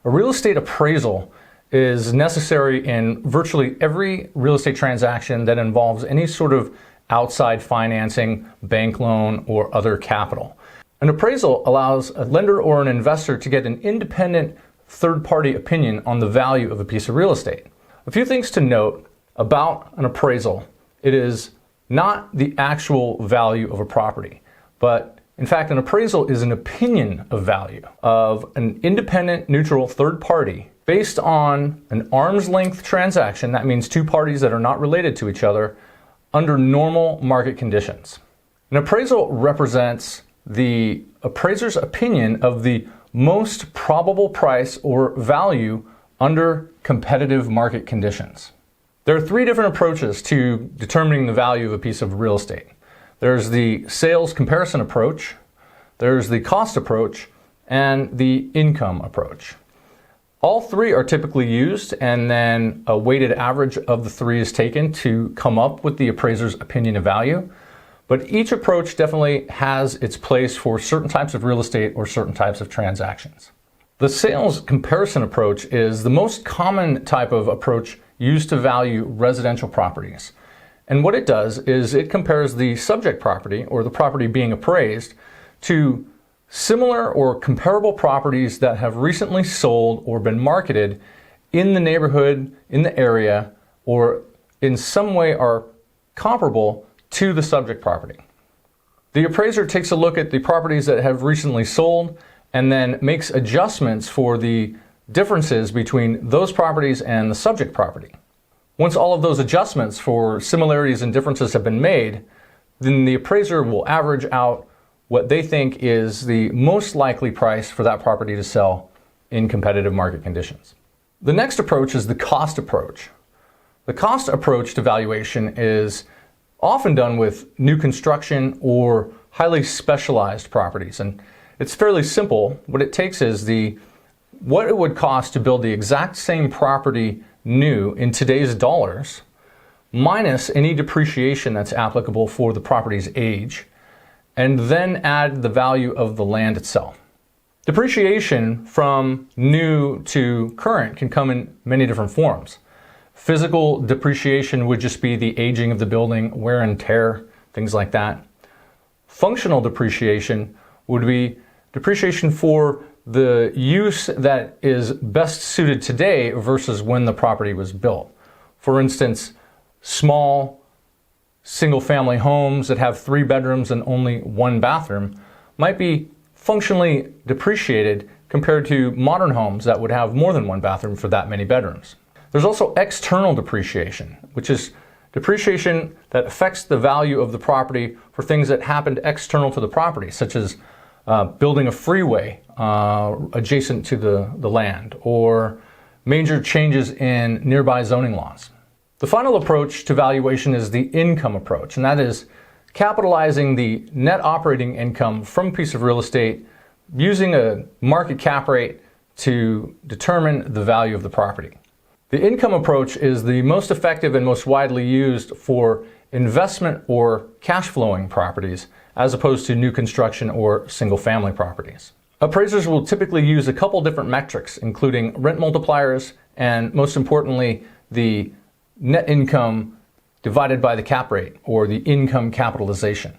A real estate appraisal is necessary in virtually every real estate transaction that involves any sort of outside financing, bank loan, or other capital. An appraisal allows a lender or an investor to get an independent third-party opinion on the value of a piece of real estate. A few things to note about an appraisal. It is not the actual value of a property, but in fact, an appraisal is an opinion of value of an independent, neutral third party based on an arm's length transaction. That means two parties that are not related to each other under normal market conditions. An appraisal represents the appraiser's opinion of the most probable price or value under competitive market conditions. There are three different approaches to determining the value of a piece of real estate. There's the sales comparison approach, there's the cost approach, and the income approach. All three are typically used, and then a weighted average of the three is taken to come up with the appraiser's opinion of value. But each approach definitely has its place for certain types of real estate or certain types of transactions. The sales comparison approach is the most common type of approach used to value residential properties. And what it does is it compares the subject property, or the property being appraised, to similar or comparable properties that have recently sold or been marketed in the neighborhood, in the area, or in some way are comparable to the subject property. The appraiser takes a look at the properties that have recently sold and then makes adjustments for the differences between those properties and the subject property. Once all of those adjustments for similarities and differences have been made, then the appraiser will average out what they think is the most likely price for that property to sell in competitive market conditions. The next approach is the cost approach. The cost approach to valuation is often done with new construction or highly specialized properties. And it's fairly simple. What it takes is what it would cost to build the exact same property new in today's dollars, minus any depreciation that's applicable for the property's age, and then add the value of the land itself. Depreciation from new to current can come in many different forms. Physical depreciation would just be the aging of the building, wear and tear, things like that. Functional depreciation would be depreciation for the use that is best suited today versus when the property was built. For instance, small single-family homes that have 3 bedrooms and only 1 bathroom might be functionally depreciated compared to modern homes that would have more than 1 bathroom for that many bedrooms. There's also external depreciation, which is depreciation that affects the value of the property for things that happened external to the property, such as building a freeway adjacent to the land, or major changes in nearby zoning laws. The final approach to valuation is the income approach, and that is capitalizing the net operating income from a piece of real estate using a market cap rate to determine the value of the property. The income approach is the most effective and most widely used for investment or cash flowing properties, as opposed to new construction or single family properties. Appraisers will typically use a couple different metrics, including rent multipliers and, most importantly, the net income divided by the cap rate, or the income capitalization.